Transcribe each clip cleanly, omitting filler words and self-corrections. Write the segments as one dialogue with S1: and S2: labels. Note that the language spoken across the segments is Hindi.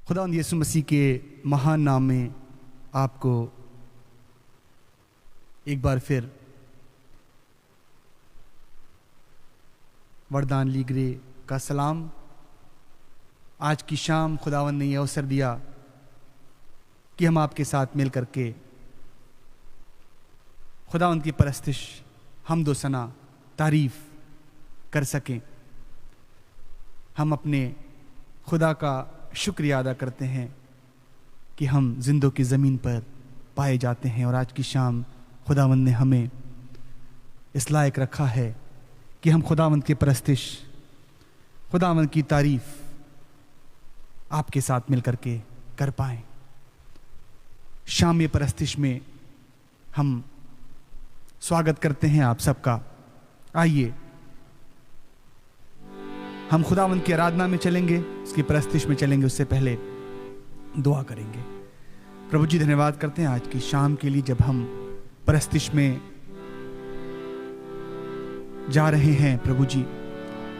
S1: खुदावंद यीशु मसीह के महान नाम में आपको एक बार फिर वरदान लीगरे का सलाम। आज की शाम खुदावंद ने यह अवसर दिया कि हम आपके साथ मिल करके खुदावंद की परस्तिश, हम्द व सना, तारीफ कर सकें। हम अपने खुदा का शुक्रिया अदा करते हैं कि हम जिंदों की ज़मीन पर पाए जाते हैं और आज की शाम खुदावंद ने हमें इस लायक रखा है कि हम खुदावंद की परस्तिश, खुदावंद की तारीफ आपके साथ मिल करके कर पाएं। शाम परस्तिश में हम स्वागत करते हैं आप सबका। आइए हम खुदावंद की आराधना में चलेंगे, उसकी परस्तिश में चलेंगे। उससे पहले दुआ करेंगे। प्रभु जी धन्यवाद करते हैं आज की शाम के लिए, जब हम परस्तिश में जा रहे हैं। प्रभु जी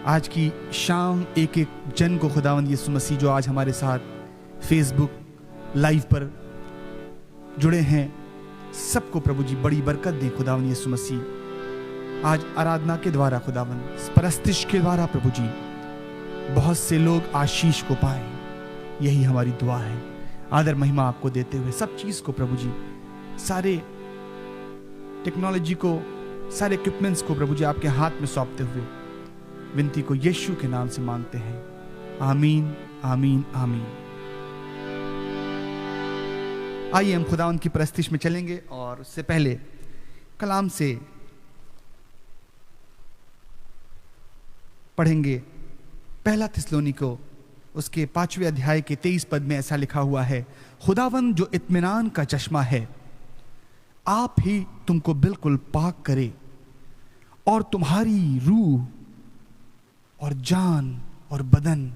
S1: आज की शाम एक एक जन को खुदावंद यीशु मसीह जो आज हमारे साथ फेसबुक लाइव पर जुड़े हैं, सबको प्रभु जी बड़ी बरकत दें। खुदावंद यीशु मसीह आज आराधना के द्वारा, खुदावंद परस्तिश के द्वारा प्रभु जी बहुत से लोग आशीष को पाएं, यही हमारी दुआ है। आदर महिमा आपको देते हुए सब चीज़ को प्रभु जी, सारे टेक्नोलॉजी को, सारे इक्विपमेंट्स को प्रभु जी आपके हाथ में सौंपते हुए विनती को यीशु के नाम से मांगते हैं। आमीन, आमीन, आमीन। आइए हम खुदावंद की परस्तिश में चलेंगे और उससे पहले कलाम से पढ़ेंगे। पहला थिस्सलुनीको उसके 5वें अध्याय के 23 पद में ऐसा लिखा हुआ है, खुदावंद जो इत्मीनान का चश्मा है, आप ही तुमको बिल्कुल पाक करे और तुम्हारी रूह और जान और बदन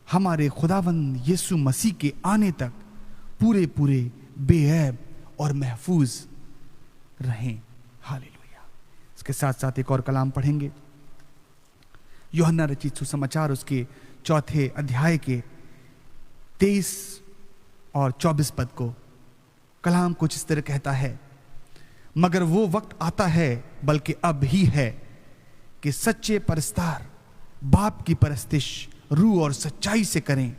S1: हमारे खुदावंद यीशु मसीह के आने तक पूरे पूरे बेऐब और महफूज रहें। हालेलुया। इसके साथ साथ एक और कलाम पढ़ेंगे। यूहन्ना रचित सुसमाचार उसके 4 अध्याय के 23 और 24 पद को कलाम कुछ इस तरह कहता है, मगर वो वक्त आता है, बल्कि अब ही है, कि सच्चे परस्तार बाप की परस्तिश रूह और सच्चाई से करें,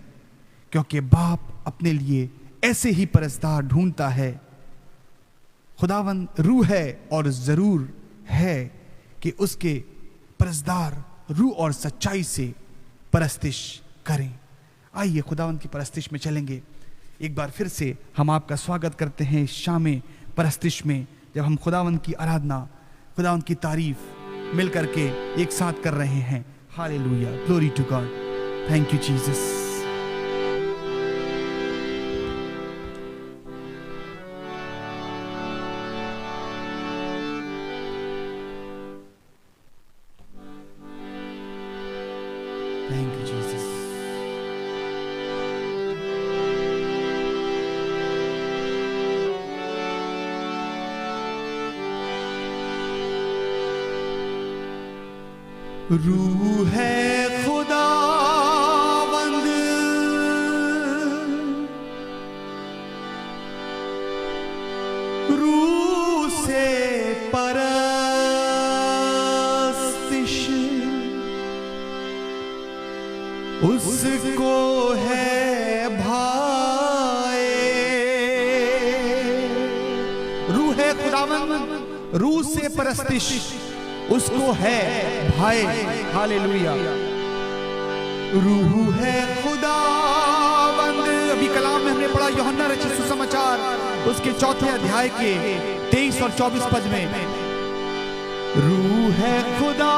S1: क्योंकि बाप अपने लिए ऐसे ही परस्तार ढूंढता है। खुदावंद रूह है और जरूर है कि उसके परस्तार रूह और सच्चाई से परस्तिश करें। आइए खुदावंद की परस्तिश में चलेंगे। एक बार फिर से हम आपका स्वागत करते हैं इस शाम परस्तिश में, जब हम खुदावंद की आराधना, खुदावंद की तारीफ मिल करके एक साथ कर रहे हैं। Hallelujah, glory to God, thank you Jesus. Thank you, Jesus. रूह है खुदावंद, रूह से उसको है भाए। रूह है खुदावंद, रूह से परस्तिश उसको है भाए। हालेलुया। रूह है खुदावंद। अभी कलाम में हमने पढ़ा यूहन्ना रचित सुसमाचार उसके 4 अध्याय के 23 और 24 पद में, रूह है खुदा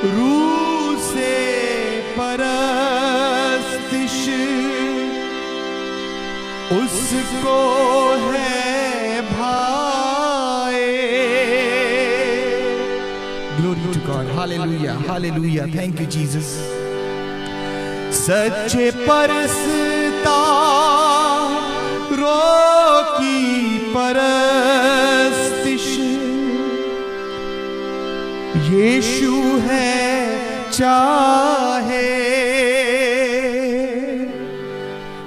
S1: रूह से परस्तिश उसको है भाए। Glory to God, hallelujah, hallelujah, thank you Jesus. सच्चे परस्तारों की परस्तिश यीशु है चाहे,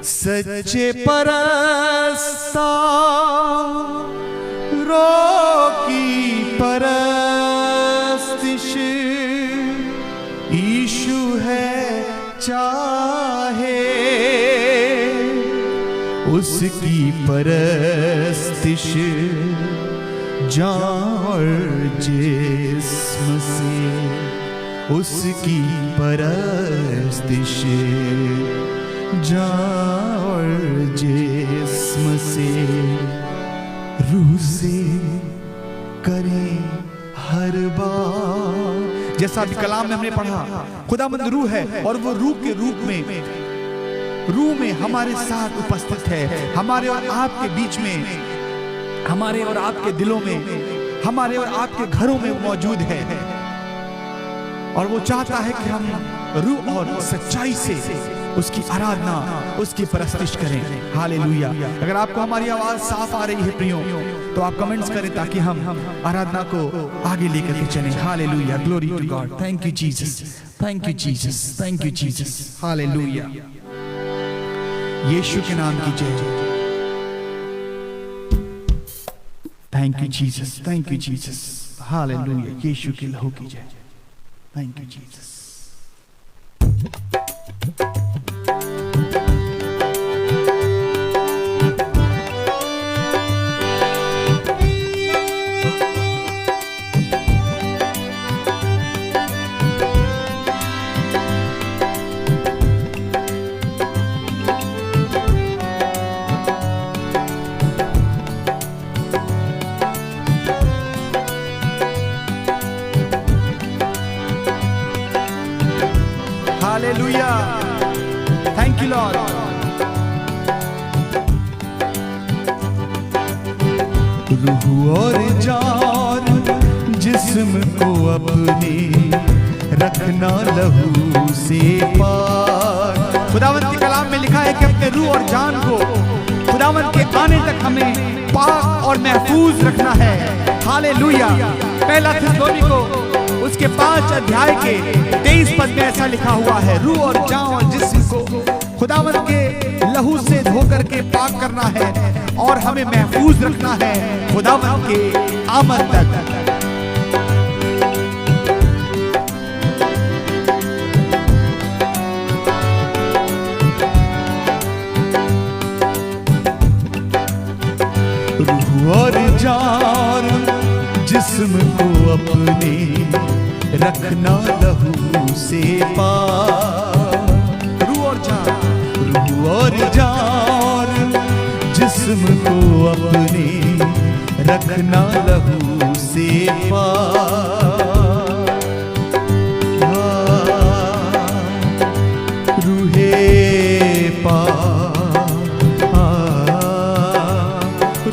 S1: सच्चे परस्तारों की परस्तिश यीशु है चाहे, उसकी परस्तिश जान और जिस्म से, उसकी परस्तिश जान और जिस्म से, रूह से करें हर बार। जैसा भी कलाम में हमने पढ़ा, खुदावंद रूह है और वो रूह के रूप में, रूह में हमारे साथ उपस्थित है, हमारे और आपके बीच में, हमारे और आपके दिलों में, हमारे और आपके घरों में मौजूद है। और वो चाहता है कि हम रूह और सच्चाई से उसकी आराधना, उसकी परस्तिश करें। हालेलुया। अगर आपको हमारी आवाज साफ आ रही है प्रियो, तो आप कमेंट्स करें ताकि हम आराधना को आगे लेकर के चलें। Hallelujah. Glory to God. Thank you Jesus, thank you Jesus, thank you Jesus. Hallelujah. Yeshu के नाम की जय। Thank you Jesus, thank you Jesus. Hallelujah. Yeshu के लहू की जय। Thank you Jesus. Hallelujah. Thank you, Lord. रूह और जान जिस्म को अपने रखना लहू से पार। खुदावंद के कलाम में लिखा है कि अपने रूह और जान को खुदावंद के आने तक हमें पाक और महफूज रखना है। हालेलुया। पहला थिस्सलुनीको उसके 5 अध्याय के 23 पद में ऐसा लिखा हुआ है, रूह और जान और जिस्म को खुदावंद के लहू से धोकर के पाक करना है और हमें महफूज रखना है खुदावंद के आमद तक। रूह और जान जिस्म को अपने रखना लहू से पार। रूह और जान जिस्म को अपने रखना लहू से पार। रूहे पार,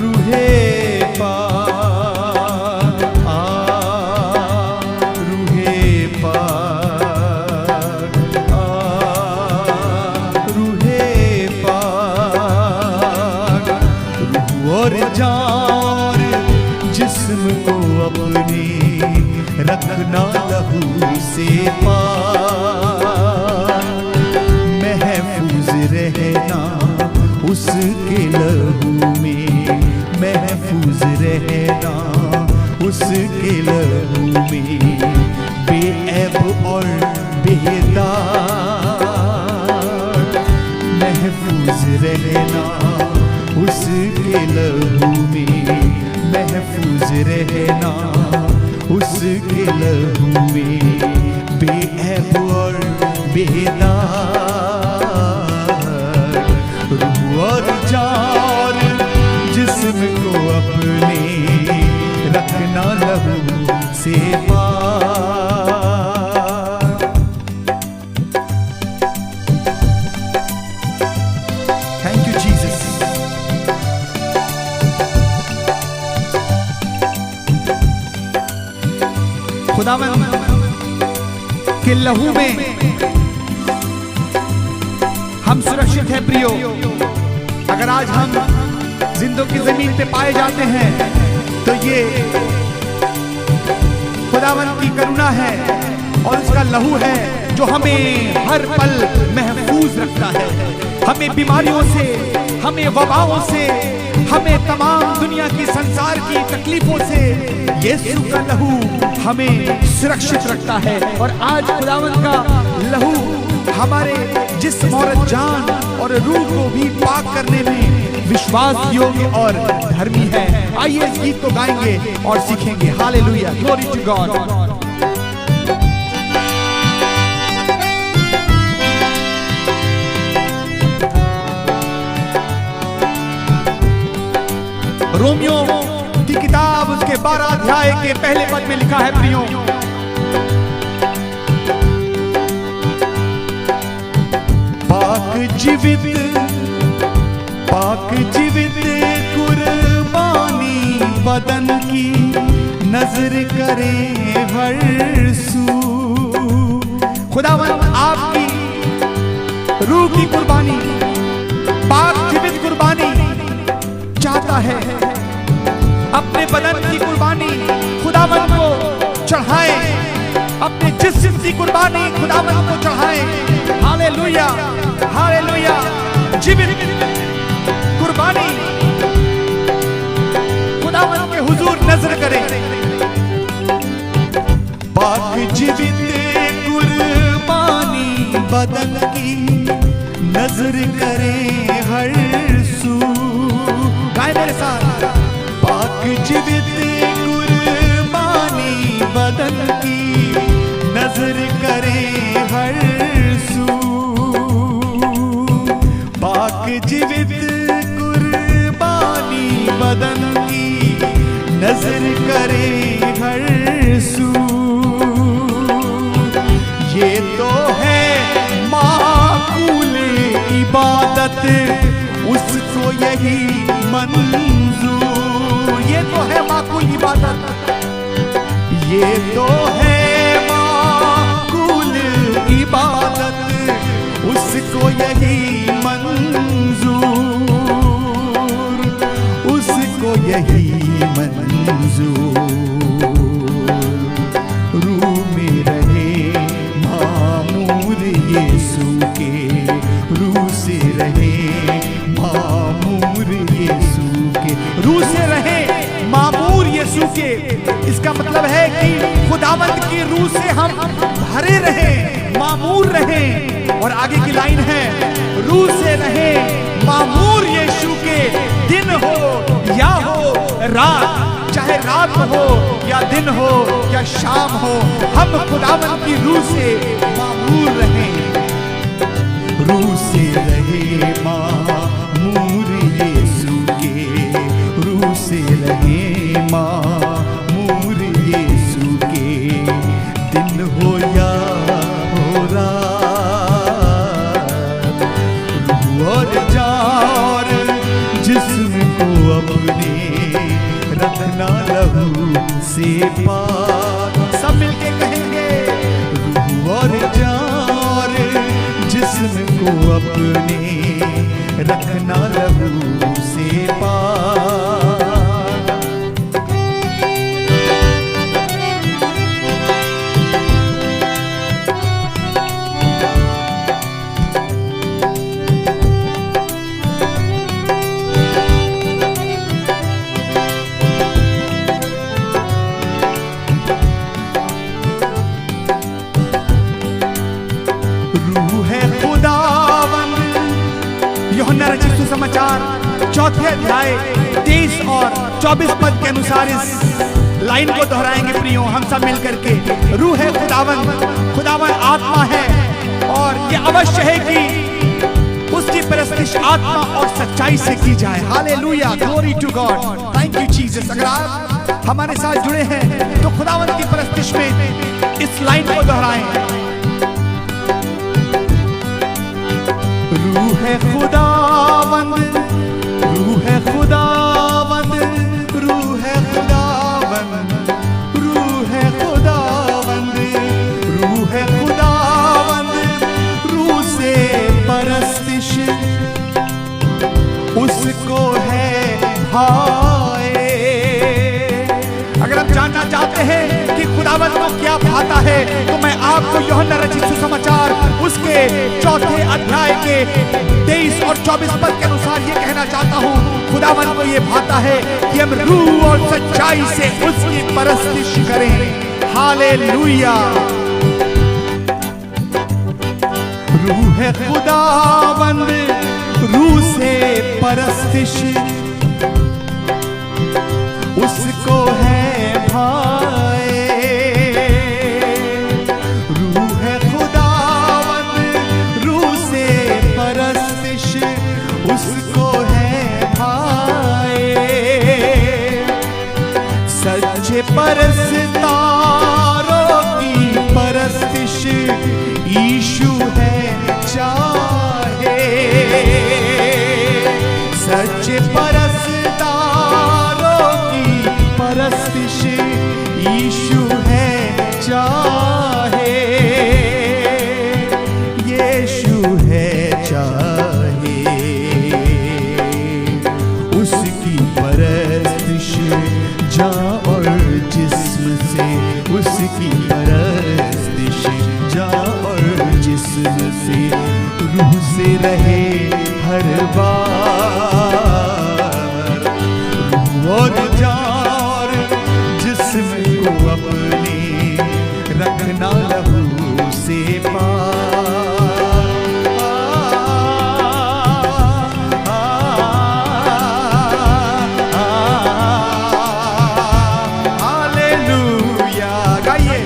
S1: रूहे पार, रूहे पार, रूहे पार। रूह और जान जिस्म को अपने रखना लहू से पार। महफूज रहना उसके लहू में, महफूज रहना उसके लहू में, बेऐब और बेदाग। महफूज रहना उसके लहू में, महफूज रहना उसके लहू में, बेऐब और बेदाग। रूह और जान जिस्म को अपने रखना लहू से पार। Thank you Jesus. खुदावंद के लहू में हम सुरक्षित हैं प्रियो। अगर आज हम जिंदों की जमीन पे पाए जाते हैं तो ये खुदावंद की करुणा है, और उसका लहू है जो हमें हर पल महफूज रखता है, हमें बीमारियों से, हमें वबाओं से, हमें तमाम दुनिया की संसार की तकलीफों से यीशु का लहू हमें सुरक्षित रखता है। और आज खुदावंद का लहू हमारे जिस्म और जान और रूह को भी पाक करने में विश्वास योग्य और धर्मी है। आइए इस गीत को गाएंगे और सीखेंगे। Hallelujah, glory to God. रोमियो की किताब उसके 12 अध्याय के पहले पद में लिखा है, प्रियो, पाक जीवित कुर्बानी बदन की नजर करे हर सू। खुदावंद आपकी रूह की कुर्बानी, पाक जीवित कुर्बानी चाहता है। अपने बदन की कुर्बानी खुदावंद को चढ़ाए, अपने जिस्म की कुर्बानी खुदावंद को चढ़ाए। Hallelujah, hallelujah. जीवित कुर्बानी खुदावंद के हुजूर नजर करें। पाक जीवित कुर्बानी बदन की नजर करें हर सू। गाए मेरे साथ, पाक जीवित कुर्बानी बदन की नजर करें हर सू। पाक जीवित कुर्बानी बदन की नजर करें हर सू। ये तो है माकूल इबादत, उसको यही मंजूर। ये तो है माकूल इबादत, ये तो है माकूल इबादत, उसको यही मंजूर, उसको यही मंजूर। रूह में रहे मामूर यीशु के, रूह से रहे मामूर यीशु के, रूह से रहे मामूर यीशु के। इसका मतलब है कि खुदावंद की रूह से हम भरे रहे, मामूर रहे। और आगे की लाइन है, रूह से रहे मामूर यीशु के, दिन हो या हो रात, चाहे रात हो या दिन हो या शाम हो, हम खुदावंद की रूह से मामूर रहे। रूह से रहे मामूर यीशु के, रूह से रहे मामूर यीशु के, दिन हो या हो रात। रूह और जान जिस्म को अपने रखना लहू से पाक। सब मिलके कहेंगे, रूह और जान जिस्म को अपने रखना लहू से पाक। यूहन्ना रचित सुसमाचार 4 अध्याय 23 और 24 पद के अनुसार इस लाइन को दोहराएंगे प्रियो, हम सब मिलकर के। रूह है खुदावंद, खुदावंद आत्मा है, और यह अवश्य है कि उसकी परस्तिश आत्मा और सच्चाई से की जाए। Hallelujah, glory to God, thank you Jesus. अगर आप हमारे साथ जुड़े हैं तो खुदावंद की परस्तिश में इस लाइन को दोहराएं। रूह है खुदावंद, रूह है खुदावंद, रूह है खुदावंद, रूह है खुदावंद, रूह है खुदावंद, रूह से परस्तिश उसको है भाए। अगर हम जानना चाहते हैं कि खुदावंद को क्या भाता है, तो मैं आपको यूहन्ना रचित सुसमाचार उसके 4 अध्याय के 23 और 24 पद के अनुसार ये कहना चाहता हूँ, खुदावंद को ये भाता है कि हम रूह और सच्चाई से उसकी परस्तिश करें। हालेलुया। रूह है खुदावंद, रूह से परस्तिश उसको है भाए। रूह है खुदावंद, रूह से परस्तिश उसको है भाए। सच्चे परस्तारों की परस्तिश यीशु है चाहे। सच्चे परस्तिश यीशु है चाहे। यीशु है चाहे, उसकी परस्तिश जान और जिस्म से, उसकी परस्तिश जान और जिस्म से, रूह से रहे हर बार। रूह और को अपने रखना लहू से हालेलुया गाइए।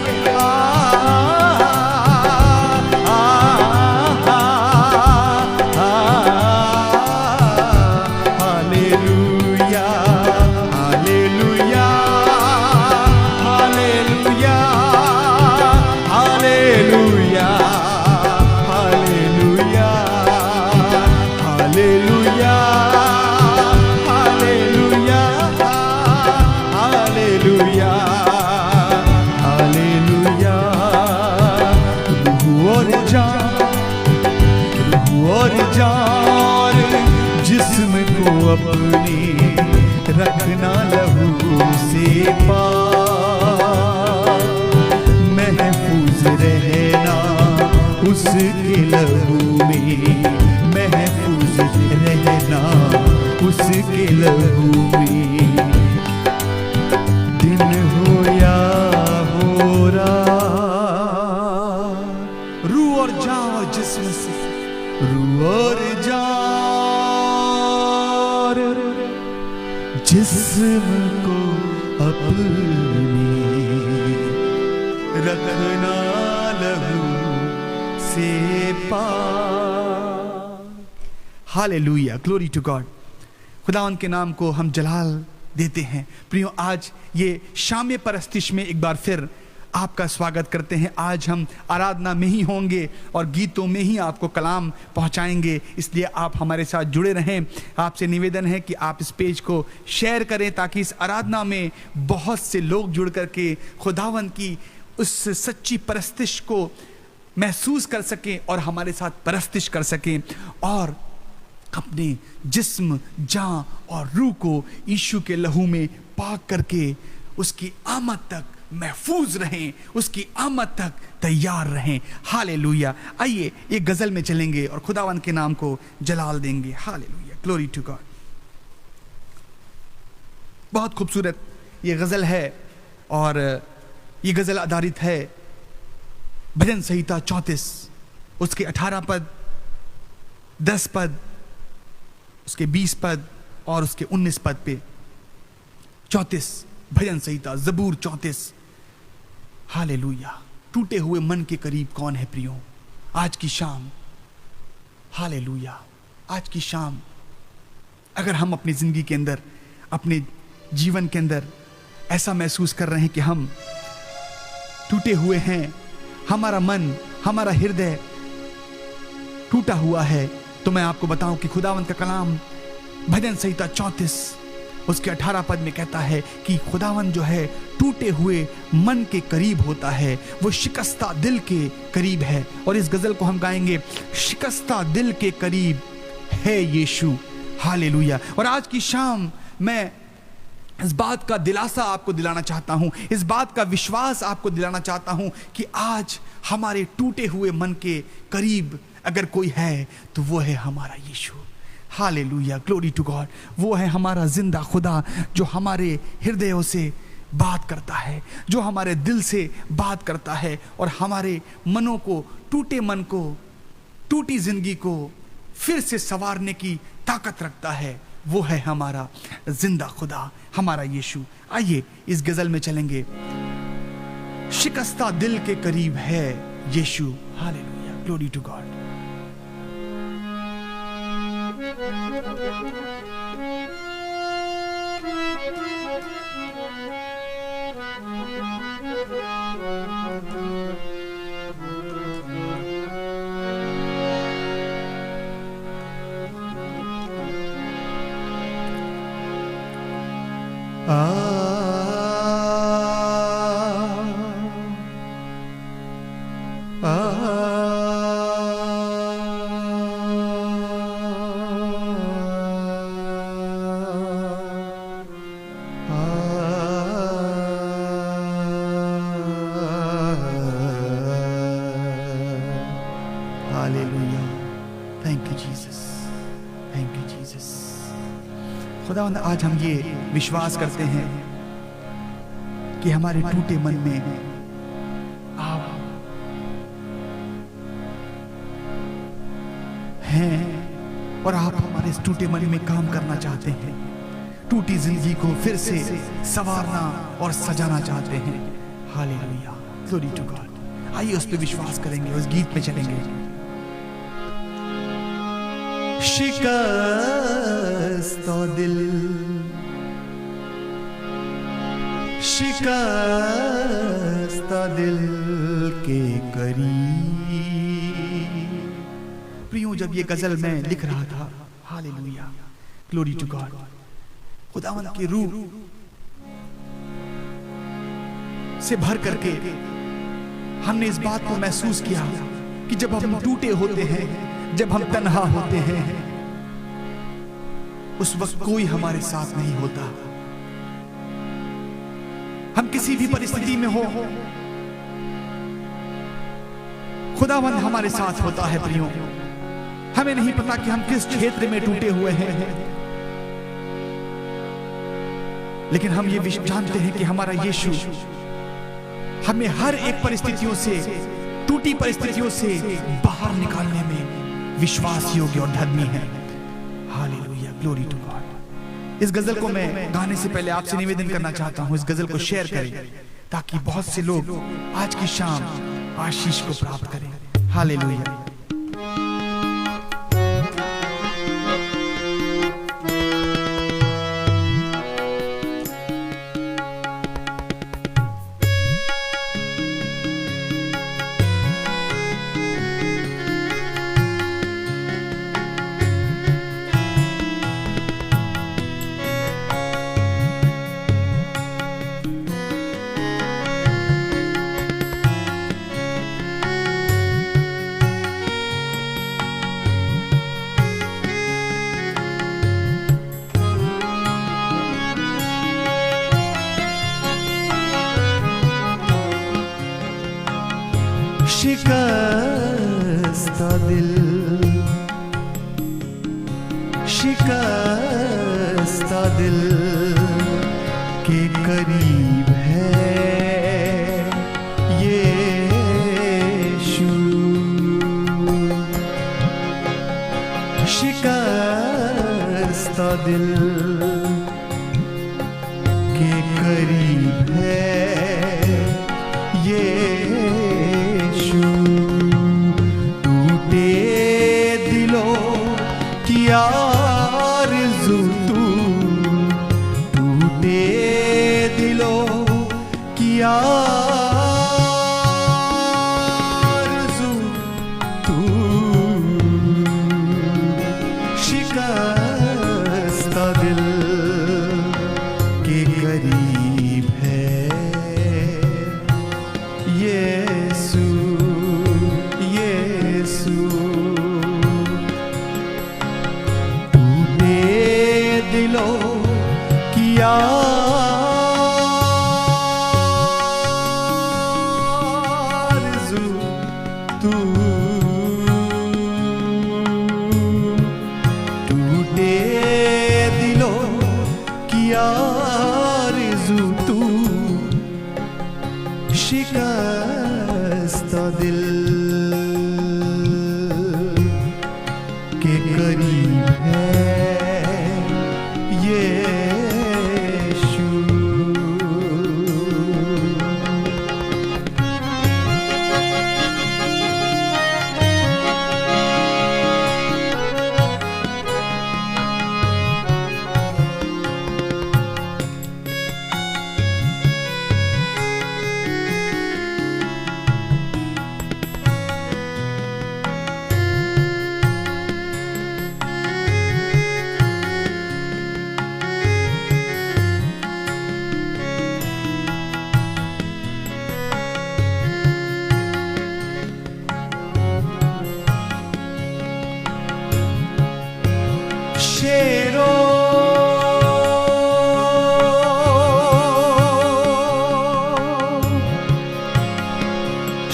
S1: जिस्म को अपने रखना लहू से पाक। महफूज रहना उसके लहू में, महफूज रहना उसके लहू में। दिन हो या हो रात, रूह और जान और जिस्म से, रूह और जान जिस्म को अपने रखना लहू से पाक। Hallelujah, glory to God. खुदावंद के नाम को हम जलाल देते हैं। प्रियो, आज ये शाम परस्तिश में एक बार फिर आपका स्वागत करते हैं। आज हम आराधना में ही होंगे और गीतों में ही आपको कलाम पहुंचाएंगे, इसलिए आप हमारे साथ जुड़े रहें। आपसे निवेदन है कि आप इस पेज को शेयर करें ताकि इस आराधना में बहुत से लोग जुड़ करके खुदावंद की उस सच्ची परस्तिश को महसूस कर सकें और हमारे साथ परस्तिश कर सकें और अपने जिस्म, जान और रूह को यीशु के लहू में पाक करके उसकी आमद तक महफूज रहें, उसकी आमद तक तैयार रहें। हालेलुया। आइए एक गजल में चलेंगे और खुदावंद के नाम को जलाल देंगे। Hallelujah, glory to God. बहुत खूबसूरत ये गजल है और ये गजल आधारित है भजन संहिता 34 उसके 18 पद, 10 पद, उसके 20 पद और उसके 19 पद पे। 34 भजन संहिता, जबूर 34। हालेलुया। टूटे हुए मन के करीब कौन है प्रियो आज की शाम। हालेलुया। आज की शाम अगर हम अपनी जिंदगी के अंदर, अपने जीवन के अंदर ऐसा महसूस कर रहे हैं कि हम टूटे हुए हैं, हमारा मन, हमारा हृदय टूटा हुआ है, तो मैं आपको बताऊं कि खुदावंद का कलाम भजन संहिता 34 उसके 18 पद में कहता है कि खुदावंद जो है टूटे हुए मन के करीब होता है, वो शिकस्ता दिल के करीब है। और इस गजल को हम गाएंगे, शिकस्ता दिल के करीब है यीशु। हालेलुया। और आज की शाम मैं इस बात का दिलासा आपको दिलाना चाहता हूं, इस बात का विश्वास आपको दिलाना चाहता हूं कि आज हमारे टूटे हुए मन के करीब अगर कोई है तो वो है हमारा Yeshu. Hallelujah, glory to God. वो है हमारा जिंदा खुदा जो हमारे हृदयों से बात करता है, जो हमारे दिल से बात करता है और हमारे मनों को, टूटे मन को, टूटी जिंदगी को फिर से संवारने की ताकत रखता है। वो है हमारा जिंदा खुदा, हमारा यीशु। आइए इस गजल में चलेंगे। शिकस्ता दिल के करीब है यीशु। Hallelujah, glory to God. Hallelujah, thank you Jesus, thank you Jesus. खुदावंद, आज हम ये विश्वास करते हैं कि हमारे टूटे मन में आप हैं और आप हमारे इस टूटे मन में काम करना चाहते हैं। टूटी जिंदगी को फिर से संवारना और सजाना चाहते हैं। Hallelujah, glory to God. आइए उस पर विश्वास करेंगे, उस गीत पे चलेंगे। शिकस्ता दिल, शिकस्ता दिल के करीब। प्रियो, जब ये गजल मैं लिख रहा था, हालेलुया, ग्लोरी टू गॉड, खुदावंद की रूह से भर करके हमने इस बात को महसूस किया कि जब हम टूटे होते हैं, जब हम तन्हा होते हैं, उस वक्त कोई हमारे साथ नहीं होता। हम किसी भी परिस्थिति में हो, खुदावंद हमारे साथ होता है। प्रियो, हमें नहीं पता कि हम किस क्षेत्र में टूटे हुए हैं, लेकिन हम ये जानते हैं कि हमारा यीशु हमें हर एक परिस्थितियों से, टूटी परिस्थितियों से बाहर निकालने में विश्वास योग्य और धर्मी है। Hallelujah, glory to God. इस गजल को मैं गाने से पहले आपसे निवेदन करना चाहता हूं, इस गजल को शेयर करें ताकि बहुत से लोग आज की शाम आशीष को प्राप्त करें। हालेलुया। शिकस्ता दिल, शिकस्ता दिल के करीब है यीशु। शिकस्ता दिल के करीब है यीशु। टूटे दिलों की आरज़ू तू, टूटे दिलों की आरज़ू तू। शिकस्ता दिल के करीब है यीशु, यीशु। टूटे दिलों की शिकस्त दिल के करीब है यीशु।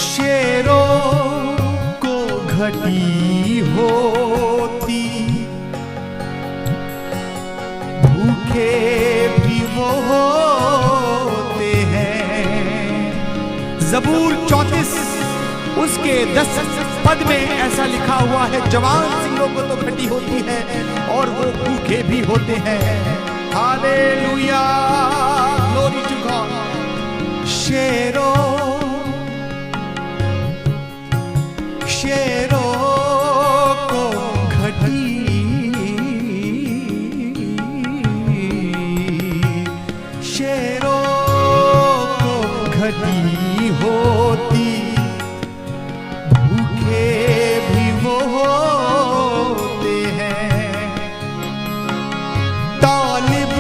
S1: शेरों को घटी होती भूखे भी वो होते हैं। ज़बूर 34 उसके 10 पद में ऐसा लिखा हुआ है, जवान सिंहों को तो घटी होती है और वो भूखे भी होते हैं। Hallelujah, glory to God. शेरों को घटी शेरों को घटी होती भूखे भी वो होते हैं। तालिब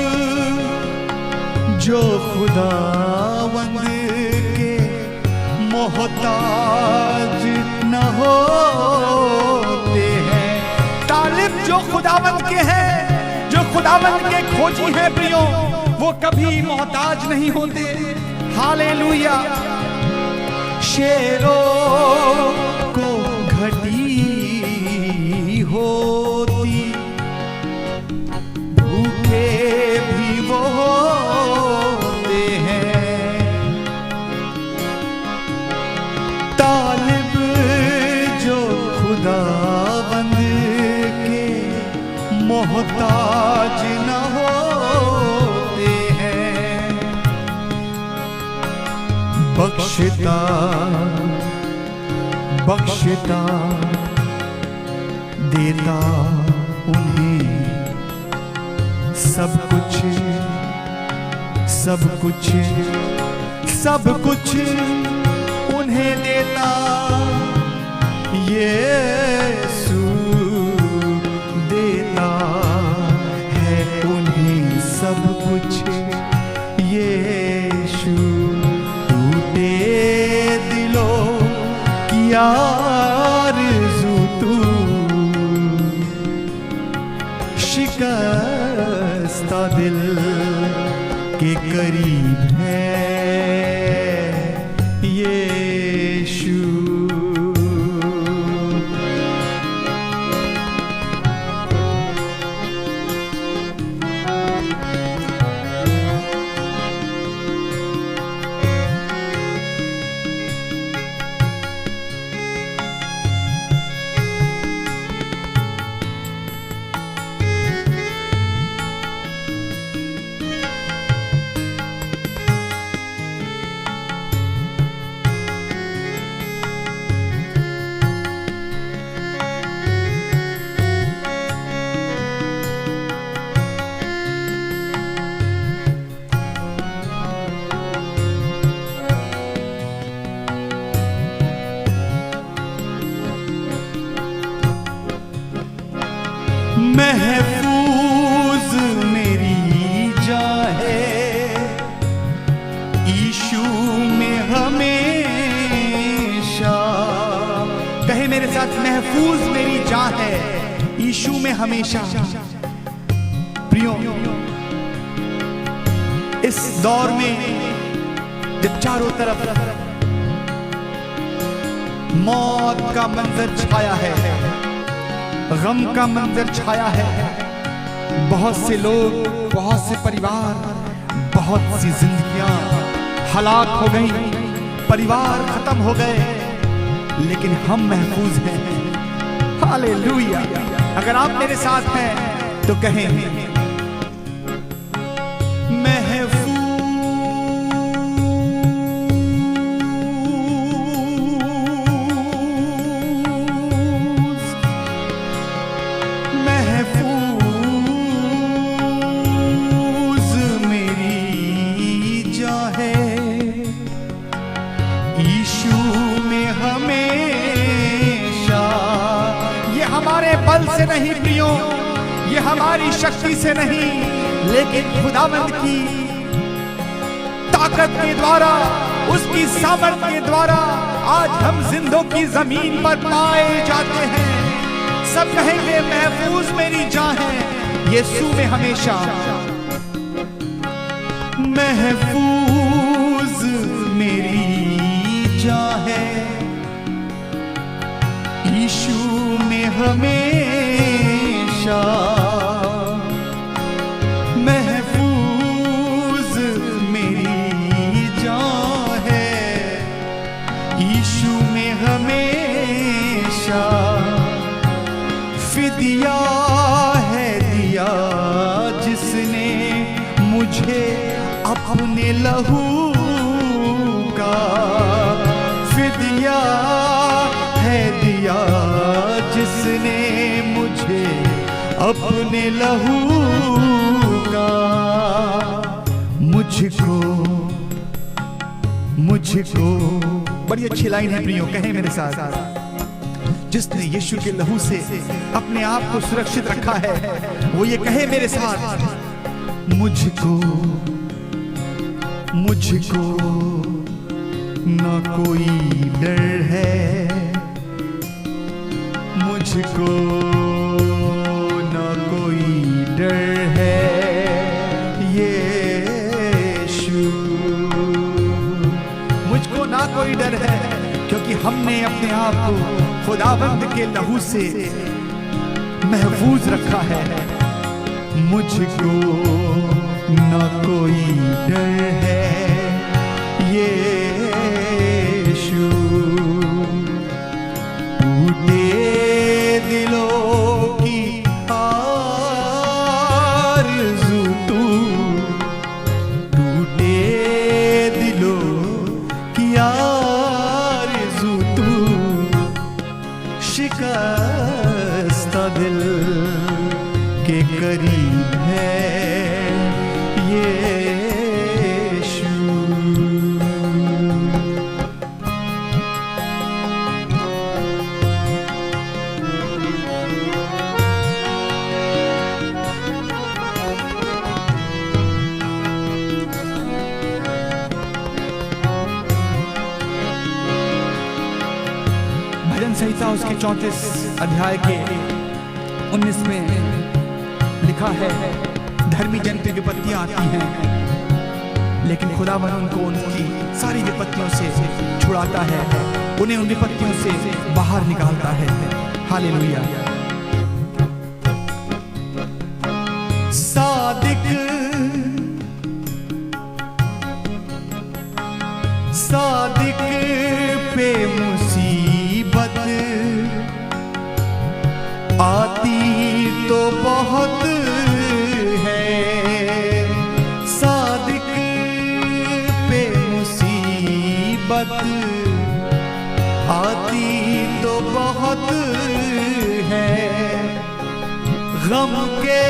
S1: जो खुदावंद के मोहताज न होते हैं। तालिब जो खुदावंद के हैं, जो खुदावंद के खोजी हैं प्रियो, वो कभी मोहताज नहीं होते। हालेलुया। शेरों को घटी होती भूखे भी वो होते हैं। तालिब जो खुदावंद के मोहताज न होते हैं। बख्शता बख्शता देता उन्हें सब कुछ सब कुछ सब कुछ उन्हें देता यीशु देता है उन्हें सब कुछ यीशु। टूटे दिलों की आरज़ू तू शिकस्ता दिल के करीब है यीशु। महफूज मेरी जान है यीशु में हमेशा। कहे मेरे साथ, महफूज मेरी जान है यीशु में हमेशा। प्रियो, इस दौर में जब चारों तरफ मौत का मंजर छाया है, गम का मंजर छाया है, बहुत से लोग, बहुत से परिवार, बहुत सी जिंदगियां हलाक हो गई, परिवार खत्म हो गए, लेकिन हम महफूज हैं। हालेलुया। अगर आप मेरे साथ हैं तो कहें महफूज, महफूज मेरी जान है यीशु में हमेशा। ये हमारे बल से नहीं प्रियो, ये हमारी शक्ति से नहीं, लेकिन खुदावंद की ताकत के द्वारा, उसकी सामर्थ के द्वारा आज हम जिंदों की जमीन पर पाए जाते हैं। सब कहेंगे महफूज मेरी जान है यीशु में हमेशा। महफूज मेरी जान है यीशु में हमेशा। महफूज मेरी जान है यीशु में हमेशा। फिदिया है दिया जिसने मुझे अपने लहू का। फिदिया है दिया जिसने मुझे अपने लहू का। मुझको बड़ी अच्छी लाइन है प्रियो, कहें मेरे साथ। जिसने यीशु के लहू से अपने आप को सुरक्षित रखा है, वो ये कहे मेरे साथ, मुझको ना कोई डर है। मुझको ना कोई डर है यीशु। मुझको ना कोई डर है, क्योंकि हमने अपने आप को खुदावंद के लहू से महफूज रखा है। मुझको ना कोई डर है यीशु। टूटे दिलों की आरज़ू तू, टूटे दिलों की आरज़ू तू, शिकस्ता दिल के करीब है यीशु। भजन संहिता उसके 34 अध्याय के 19 में लिखा है, धर्मी जन पे विपत्तियां आती हैं, लेकिन खुदावंद उनको उनकी सारी विपत्तियों से छुड़ाता है, उन्हें उन विपत्तियों से बाहर निकालता है। हालेलुया। सादिक पे मुसीबत आती तो बहुत है। सादिक पे मुसीबत आती तो बहुत है। गम के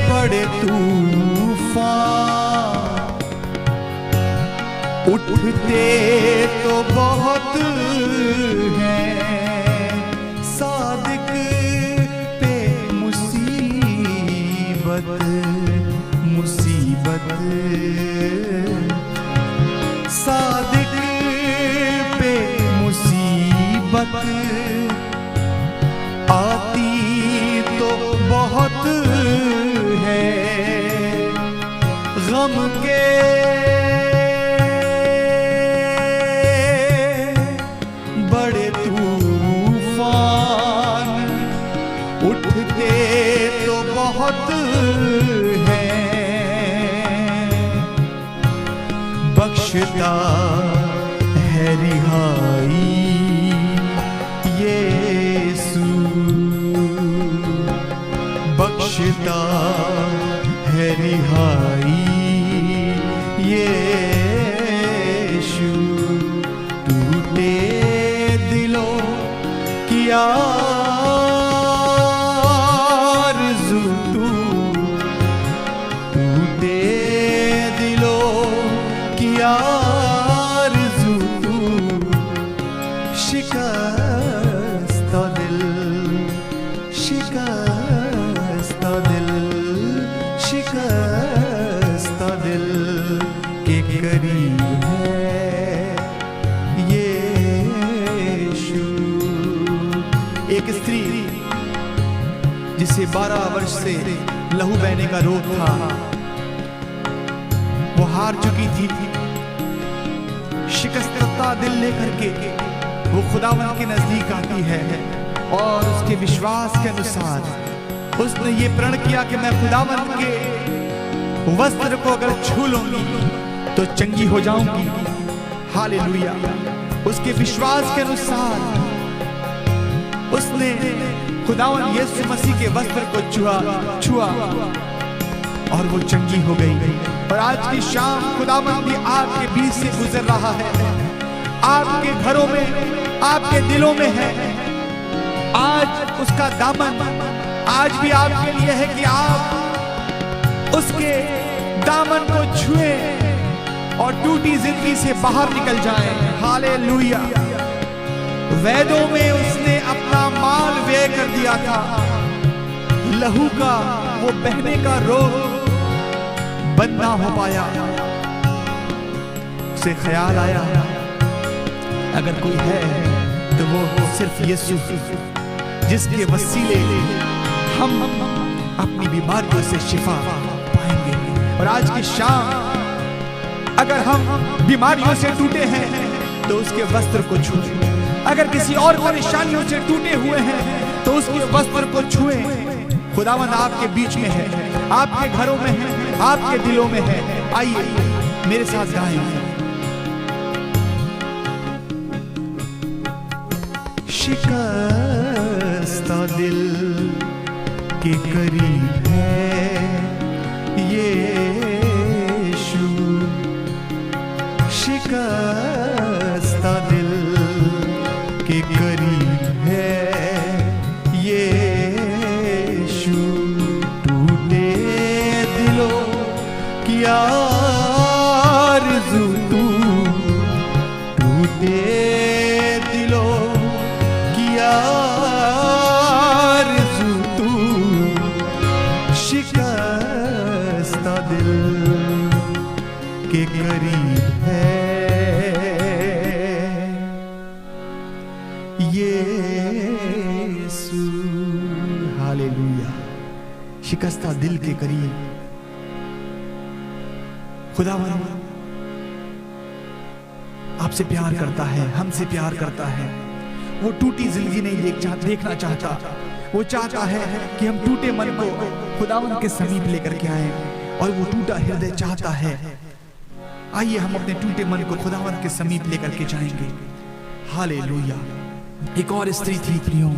S1: बड़े तूफान उठते तो बहुत हैं। सादिक पे मुसीबत सादिक पे मुसीबत आती तो बहुत है। गम के बड़े तूफान उठते तो बहुत है, बख्शता है रिहाई यीशु, बख्शता है रिहाई यीशु। टूटे दिलों की आरज़ू तू, टूटे दिलों की आरज़ू तू, शिकस्ता दिल, शिकस्ता दिल, शिकस्ता दिल के करीब है यीशु। एक स्त्री जिसे 12 वर्ष से लहू बहने का रोग था, वो हार चुकी थी। शिकस्ता दिल लेकर के वो खुदावन के नजदीक आती है और उसके विश्वास के अनुसार उसने ये प्रण किया कि मैं खुदावन के वस्त्र को अगर छू लूंगी तो चंगी हो जाऊंगी। हालेलुया। उसके विश्वास के अनुसार उसने खुदावन यीशु मसीह के वस्त्र को छुआ और वो चंगी हो गई। और आज की शाम खुदावन भी आपके बीच से गुजर रहा है, आपके घरों में, आपके दिलों में है। आज उसका दामन आज भी आपके लिए है कि आप उसके दामन को छुएं और टूटी जिंदगी से बाहर निकल जाएं। हालेलुया। वेदों में उसने अपना माल व्यय कर दिया था, लहू का वो बहने का रोग बंद ना हो पाया। उसे ख्याल आया अगर कोई है तो वो सिर्फ यीशु, जिसके वसीले हम अपनी बीमारियों से शिफा पाएंगे। और आज की शाम अगर हम बीमारियों से टूटे हैं तो उसके वस्त्र को छुएं। अगर किसी और परेशानियों से टूटे हुए हैं तो उसके वस्त्र को छुएं। खुदावंद आपके बीच में है, आपके घरों में है, आपके दिलों में है। आइए मेरे साथ गाएं। शिकस्ता दिल के करीब है यीशु, शिकस्ता दिल के करीब है यीशु। टूटे दिलों की आरज़ू तू, टूटे दिलों की आरज़ू तू, शिकस्ता दिल के करीब है यीशु। हालेलुया। शिकस्ता दिल के करीब खुदावंद आपसे प्यार करता है, हमसे प्यार करता है। वो टूटी जिंदगी नहीं देखना चाहता। वो चाहता है कि हम टूटे मन को खुदावंद के समीप लेकर के आए, और वो टूटा हृदय चाहता है। आइए हम अपने टूटे मन को खुदावंद के समीप लेकर के जाएंगे। हालेलुया। एक और स्त्री थी प्रियो,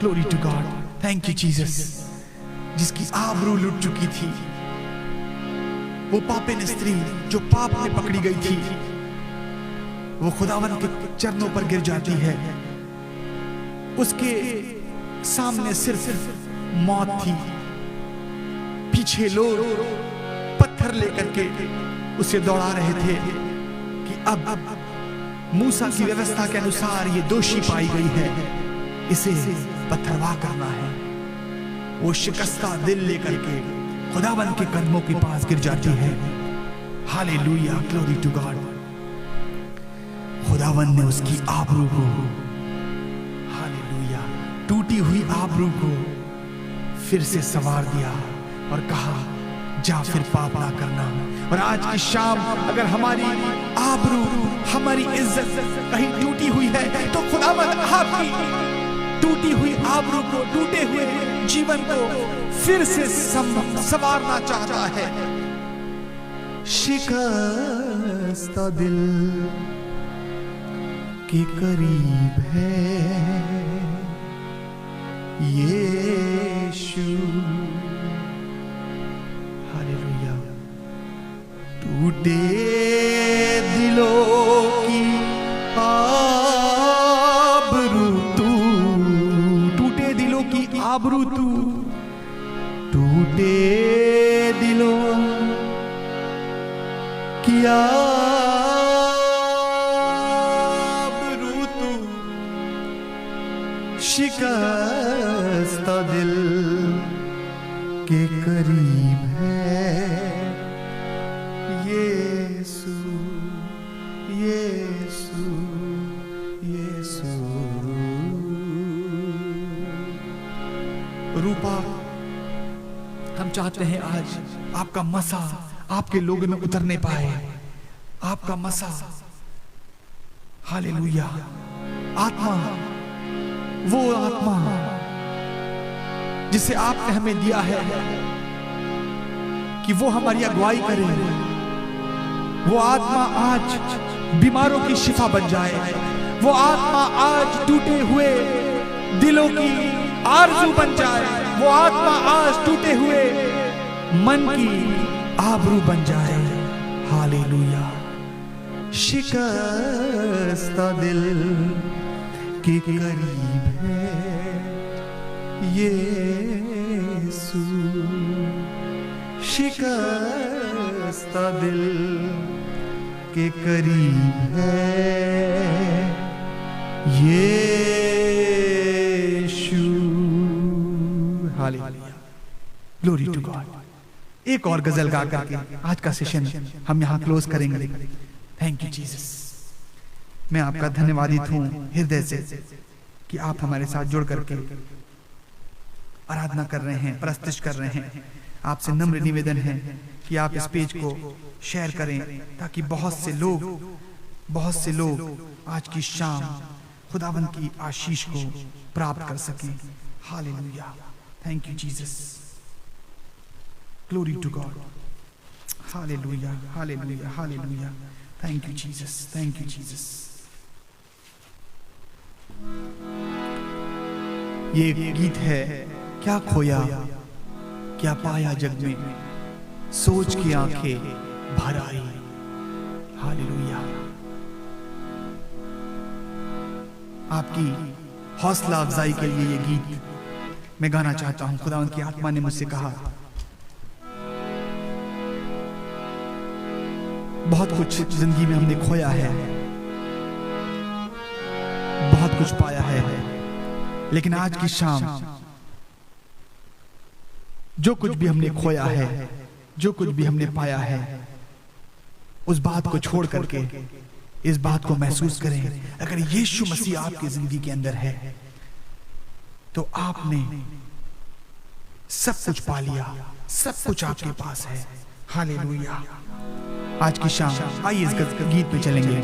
S1: glory to God, thank you Jesus, जिसकी आबरू लुट चुकी थी। वो पापिन स्त्री जो पाप में पकड़ी गई थी, वो खुदावंद के चरणों पर गिर जाती है। उसके सामने सिर्फ मौत थी। पीछे लोग पत्थर लेकर के उसे दौड़ा रहे थे कि अब मूसा की व्यवस्था के अनुसार ये दोषी पाई गई है, इसे पत्थरवाह करना है। वो शिकस्ता दिल लेकर के खुदावंद के कदमों के पास गिर जाती है। Hallelujah, glory to God. खुदावंद ने उसकी आबरू को, हालेलुया, टूटी हुई आबरू को फिर से संवार दिया और कहा जा फिर पाप ना करना। और आज की शाम अगर हमारी आबरू, हमारी इज्जत कहीं टूटी हुई है तो खुदावंद आपकी टूटी हुई आबरू को, टूटे हुए जीवन को फिर से संवारना चाहता है। शिकस्ता दिल के करीब है यीशु। हालेलुया। टूटे दिलों की आबरू तू, टूटे दिलों की आबरू तू, टूटे दिलों की आबरू तू, शिकस्ता दिल के करीब है यीशु, यीशु, यीशु। रूपा, हम चाहते हैं आज आपका मसा आपके लोगों में उतरने पाए, आपका मसा। हालेलुया। आत्मा, वो आत्मा जिसे आपने हमें दिया है कि वो हमारी अगुवाई करे, वो आत्मा आज बीमारों की शिफा बन जाए। वो आत्मा आज टूटे हुए दिलों की आरज़ू बन जाए। वो आत्मा आज टूटे हुए मन की आबरू बन जाए। हालेलुया। शिकस्ता दिल के करीब है यीशु, शिकस्ता दिल के करीब है यीशु। हालेलुया। Glory to God. एक और गजल गा करके आज का सेशन हम यहाँ क्लोज करेंगे। Thank you Jesus. मैं आपका धन्यवादित हूँ हृदय से कि आप हमारे साथ जुड़ करके आराधना कर रहे हैं, प्रस्तुत कर रहे हैं। आपसे नम्र निवेदन है कि आप इस पेज को शेयर करें ताकि बहुत से लोग आज की शाम खुदावंद की आशीष को प्राप्त कर सकें। Hallelujah. Thank you Jesus. Glory to God. Hallelujah, hallelujah, hallelujah. Thank you Jesus, thank you Jesus. ये गीत है, क्या खोया क्या पाया जग में, सोच की आंखें भर आई। हालेलुया। आपकी हौसला अफजाई के लिए ये गीत मैं गाना चाहता हूं। खुदावंद की आत्मा ने मुझसे कहा, बहुत कुछ जिंदगी में हमने खोया है, बहुत कुछ पाया है, लेकिन आज की शाम जो कुछ भी हमने खोया है, जो कुछ भी हमने पाया है, उस बात को छोड़ करके इस बात को महसूस करें। अगर यीशु मसीह आपकी जिंदगी के अंदर है तो आपने सब कुछ पा लिया, सब कुछ आपके पास है। हालेलुया। आज की शाम आइए इस गीत में चलेंगे।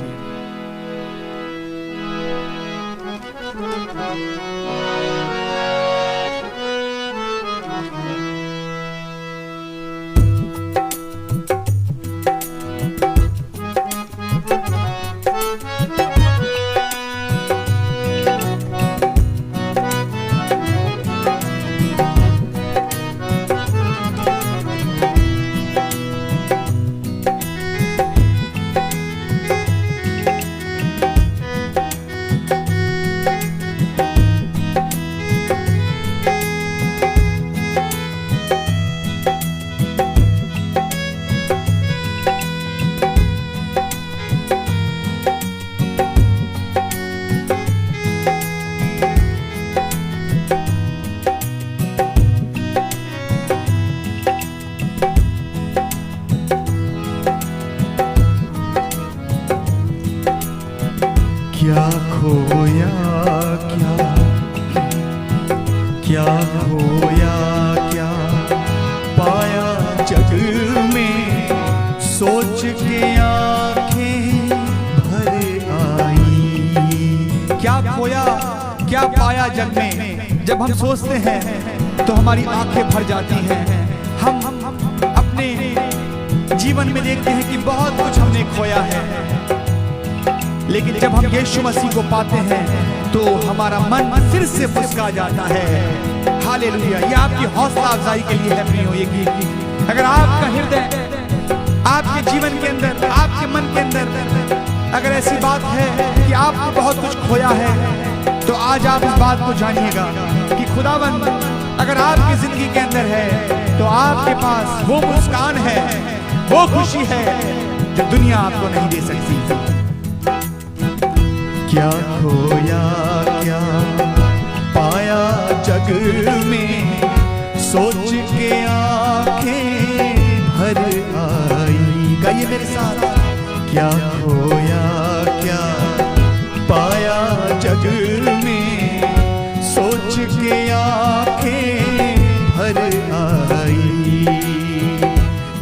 S1: क्या खोया क्या खोया क्या पाया जग में, सोच के आंखें भर आई। क्या खोया क्या पाया जग में, जब हम सोचते हैं तो हमारी आंखें भर जाती हैं। हम अपने जीवन में देखते हैं कि बहुत कुछ हमने खोया है, लेकिन जब हम यीशु मसीह को पाते हैं तो हमारा मन फिर से मुस्कुरा जाता है। हालेलुया। ये आपकी हौसला अफजाई के लिए है प्रियो ये गीत। अगर आपका हृदय, आपके जीवन के अंदर, आपके मन के अंदर अगर ऐसी बात है कि आपने बहुत कुछ खोया है, तो आज आप इस बात को जानिएगा कि खुदावन अगर आपकी जिंदगी के अंदर है तो आपके पास वो मुस्कान है, वो खुशी है जो दुनिया आपको नहीं दे सकती। क्या खोया क्या पाया जग में, सोच के आंखें भर आई। गाइए मेरे साथ। क्या खोया क्या पाया जग में, सोच के आंखें भर आई।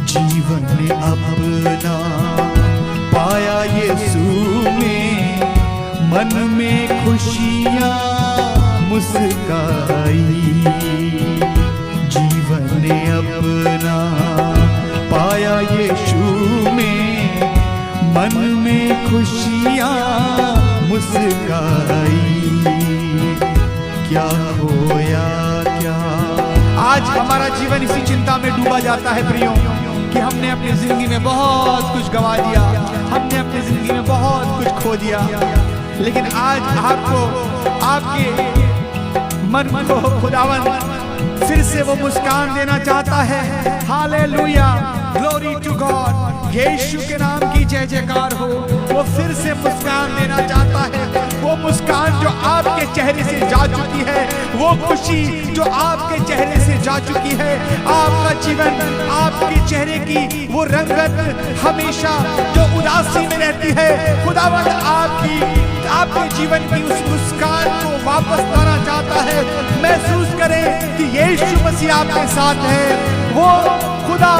S1: जीवन अपना पाया यीशु में, मन में खुशियाँ मुस्काई। जीवन अपना पाया यीशु में, मन में खुशियाँ मुस्काई। क्या खोया क्या। आज हमारा जीवन इसी चिंता में डूबा जाता है प्रियो कि हमने अपनी जिंदगी में बहुत कुछ गवा दिया, हमने अपनी जिंदगी में बहुत कुछ खो दिया। लेकिन आज आपको, आपके मन को खुदावन फिर से वो मुस्कान देना चाहता है। Hallelujah, glory to God. Yeshu के नाम की जय जयकार हो। वो फिर से मुस्कान देना चाहता है। वो मुस्कान जो आपके चेहरे से जा चुकी है, वो खुशी जो आपके चेहरे से जा चुकी है, आपका जीवन, आपके चेहरे की वो रंगत हमेशा जो उदासी में रहती है, खुदावंद आपके जीवन की उस मुस्कान को वापस लाना चाहता है। महसूस करें कि यीशु मसीह आपके साथ है। वो खुदा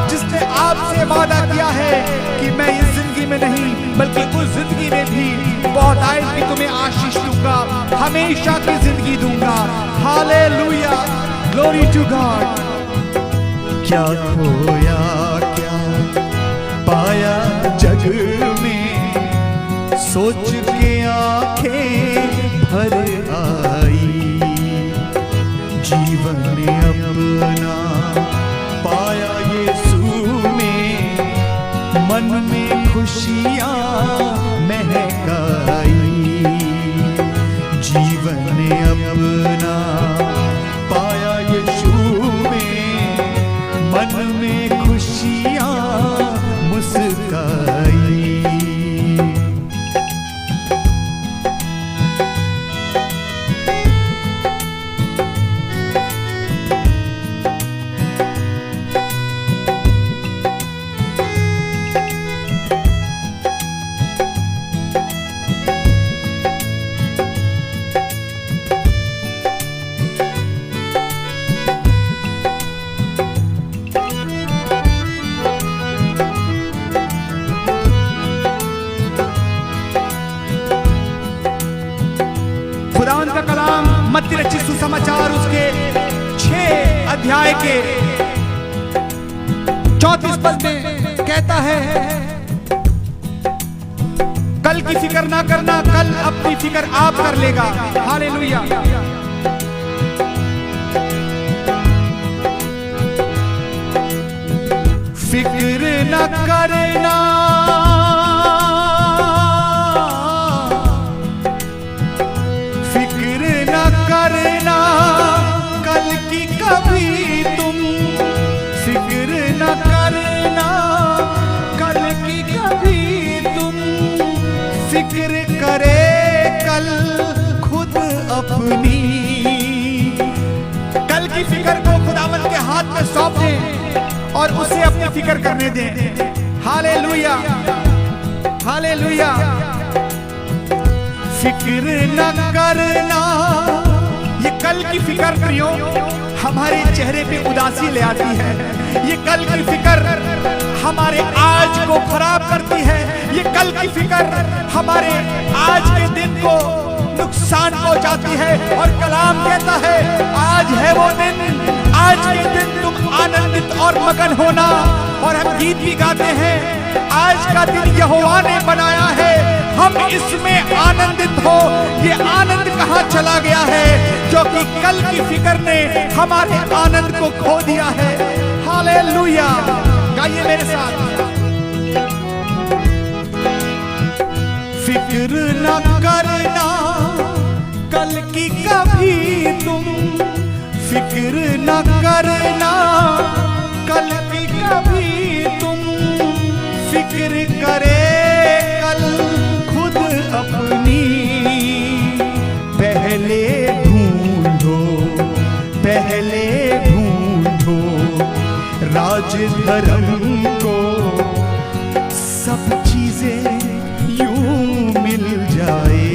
S1: जिसने आपसे वादा किया है कि मैं इस जिंदगी में नहीं बल्कि उस जिंदगी में भी बहुत आएगी तुम्हें आशीष दूंगा, हमेशा की जिंदगी दूंगा। Hallelujah, glory to God. क्या खोया क्या पाया जग में, सोच के आंखें भर आई। जीवन अपना पाया यीशु में, मन में खुशियाँ महकाई। जीवन अपना पाया यीशु में, मन में खुशियाँ मुस्काई। खुदावंद का कलाम मत्ती रचित सुसमाचार उसके 6 अध्याय के 34 पद में कहता है, कल की फिक्र ना करना, कल अपनी फिक्र आप कर लेगा। हालेलुया। फिक्र न करना, करना कल की कभी तुम, फिक्र न करना कल की कभी तुम, फिक्र करे कल खुद अपनी। कल की फिक्र को खुदावंद के हाथ में सौंप दें और उसे अपनी फिक्र करने दें। Hallelujah, hallelujah. फिक्र न करना, ये कल की फिक्र प्रियो हमारे चेहरे पे उदासी ले आती है। ये कल की फिक्र हमारे आज को खराब करती है। ये कल की फिक्र हमारे आज के दिन को नुकसान पहुंचाती है। और कलाम कहता है आज है वो दिन, आज के दिन तुम आनंदित और मगन होना। और हम गीत भी गाते हैं, आज का दिन यहोवा ने बनाया है, हम इसमें आनंदित हो। ये आनंद कहाँ चला गया है, जो कि कल की फिक्र ने हमारे आनंद को खो दिया है। हालेलुया, गाइए मेरे साथ। फिक्र न करना कल की कभी तुम, फिक्र न करना कल की कभी तुम, फिक्र करे कल खुद अपनी। पहले ढूंढो, पहले ढूंढो राज धर्म को, सब चीजें यूं मिल जाए।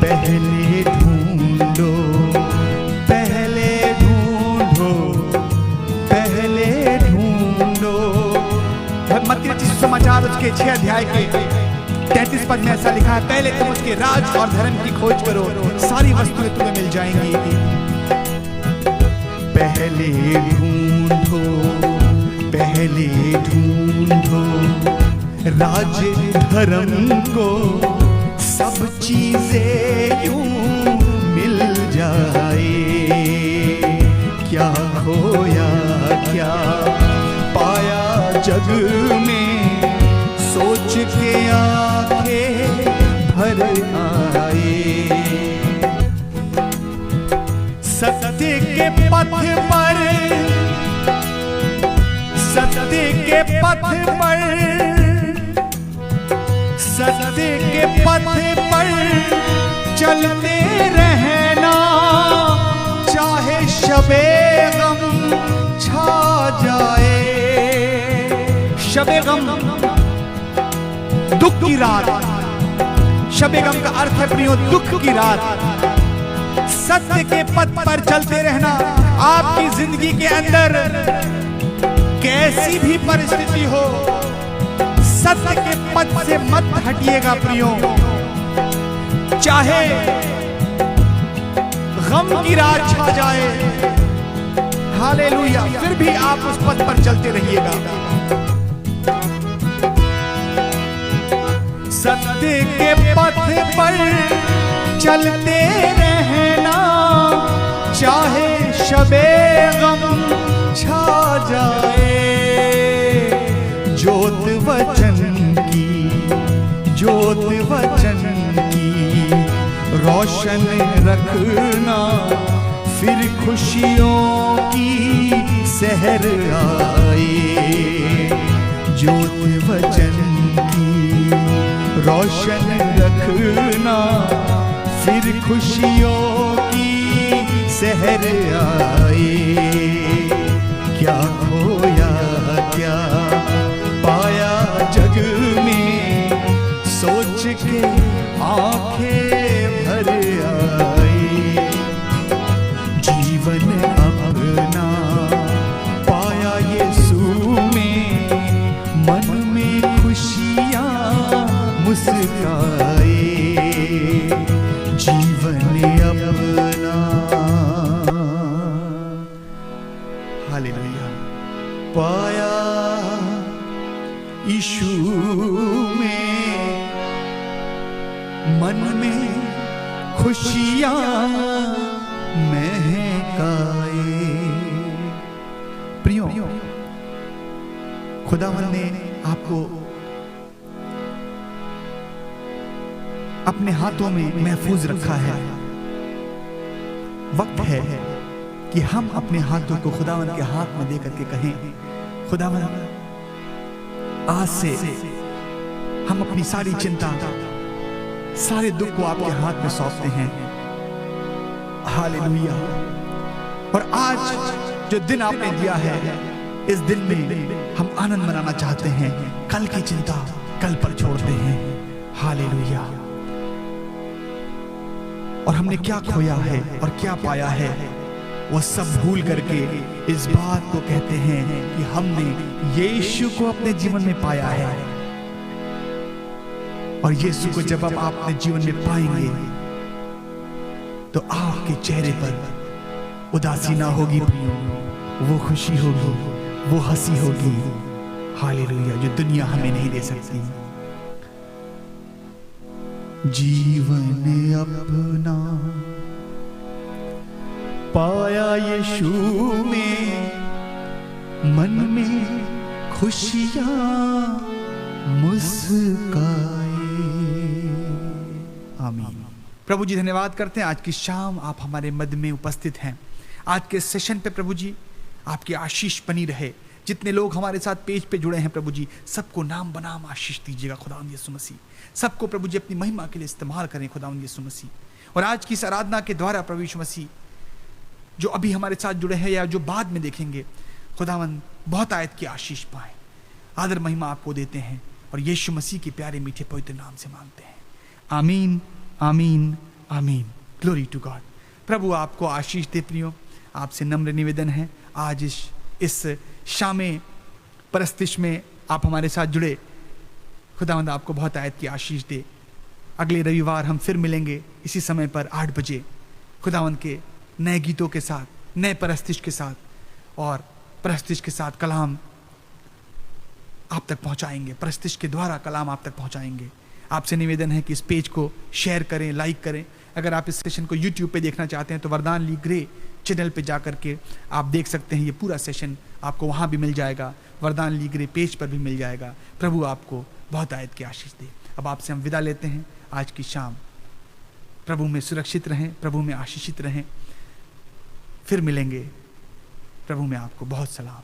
S1: पहले ढूंढो, पहले ढूंढो, पहले ढूंढो। मत्ती रचित सुसमाचार उसके 6 अध्याय के 33 पद में ऐसा लिखा है, पहले तुम उसके राज और धर्म की खोज करो, सारी वस्तुएं तुम्हें मिल जाएंगी। पहले ढूंढो, पहले ढूंढो राज धर्म को, सब चीजें यूं मिल जाए। क्या खोया क्या पाया जग में, सोच के आंखें भर आए। सत्य के पथ पर, सत्य के पथ पर, सत्य के पथ पर चलते रहना, चाहे शबे गम छा जाए। शबे गम दुख की रात, शबे गम का अर्थ है प्रियो दुख की रात। सत्य के पथ पर चलते रहना, आपकी जिंदगी के अंदर कैसी भी परिस्थिति हो, सत्य के पथ से मत हटिएगा प्रियो। चाहे गम की रात छा जाए, हालेलुया, फिर भी आप उस पथ पर चलते रहिएगा। सत्य के पथ पर चलते रहना, चाहे शबे गम छा जाए। ज्योत वचन की, ज्योत वचन की रोशन रखना, फिर खुशियों की सहर आए। ज्योत वचन की रोशन रखना, फिर खुशियों की सहर आए। क्या खोया क्या पाया जग में, सोच के आंखें भर आए। जीवन अपना पाया यीशु में, मन में खुशियाँ मुस्काए। जीवन अपना, हालेलुया, पाया यीशु में, मन में खुशियाँ महकाए। प्रियो, खुदावंद ने आपको अपने हाथों में महफूज रखा है। वक्त है कि हम अपने हाथों को खुदावंद के हाथ में दे करके कहें, खुदावंद आज से हम अपनी सारी चिंता, सारे दुख को आपके हाथ में सौंपते हैं। हालेलुया। और आज जो दिन आपने दिया है, इस दिन में हम आनंद मनाना चाहते हैं। कल की चिंता कल पर छोड़ते हैं। हालेलुया। और हमने क्या खोया है और क्या पाया है, वो सब भूल करके इस बात को कहते हैं कि हमने यीशु को अपने जीवन में पाया है। और यीशु को जब आप अपने जीवन में पाएंगे तो आपके चेहरे पर उदासी ना होगी प्रियो, वो खुशी होगी, वो हंसी होगी, हालेलुया, जो दुनिया हमें नहीं दे सकती। जीवन अपना पाया यीशु में, मन में खुशियां मुस्काए। आमीन। प्रभु जी धन्यवाद करते हैं, आज की शाम आप हमारे मध्य में उपस्थित हैं। आज के सेशन पे प्रभु जी आपकी आशीष बनी रहे। जितने लोग हमारे साथ पेज पे जुड़े हैं प्रभु जी, सबको नाम बनाम आशीष दीजिएगा खुदावंद यीशु मसीह। सबको प्रभु जी अपनी महिमा के लिए इस्तेमाल करें खुदावंद यीशु मसीह। और आज की इस आराधना के द्वारा प्रभु यीशु मसीह जो अभी हमारे साथ जुड़े हैं या जो बाद में देखेंगे, खुदावंद बहुत आयत की आशीष पाएं। आदर महिमा आपको देते हैं और यीशु मसीह के प्यारे मीठे पवित्र नाम से मांगते हैं, आमीन आमीन आमीन। Glory to God. प्रभु आपको आशीष दे प्रियो। आपसे नम्र निवेदन है, आज इस शामे परस्तिश में आप हमारे साथ जुड़े, खुदावंद आपको बहुत आयत की आशीष दे। अगले रविवार हम फिर मिलेंगे इसी समय पर 8 बजे खुदावंद के नए गीतों के साथ, नए परस्तिश के साथ, और परस्तिश के साथ कलाम आप तक पहुंचाएंगे, परस्तिश के द्वारा कलाम आप तक पहुंचाएंगे। आपसे निवेदन है कि इस पेज को शेयर करें, लाइक करें। अगर आप इस सेशन को YouTube पे देखना चाहते हैं तो वरदान ली ग्रे चैनल पे जा करके आप देख सकते हैं। ये पूरा सेशन आपको वहाँ भी मिल जाएगा, वरदान ली ग्रे पेज पर भी मिल जाएगा। प्रभु आपको बहुत आयत की आशीष दे। अब आपसे हम विदा लेते हैं आज की शाम। प्रभु में सुरक्षित रहें, प्रभु में आशीषित रहें। फिर मिलेंगे। प्रभु में आपको बहुत सलाम।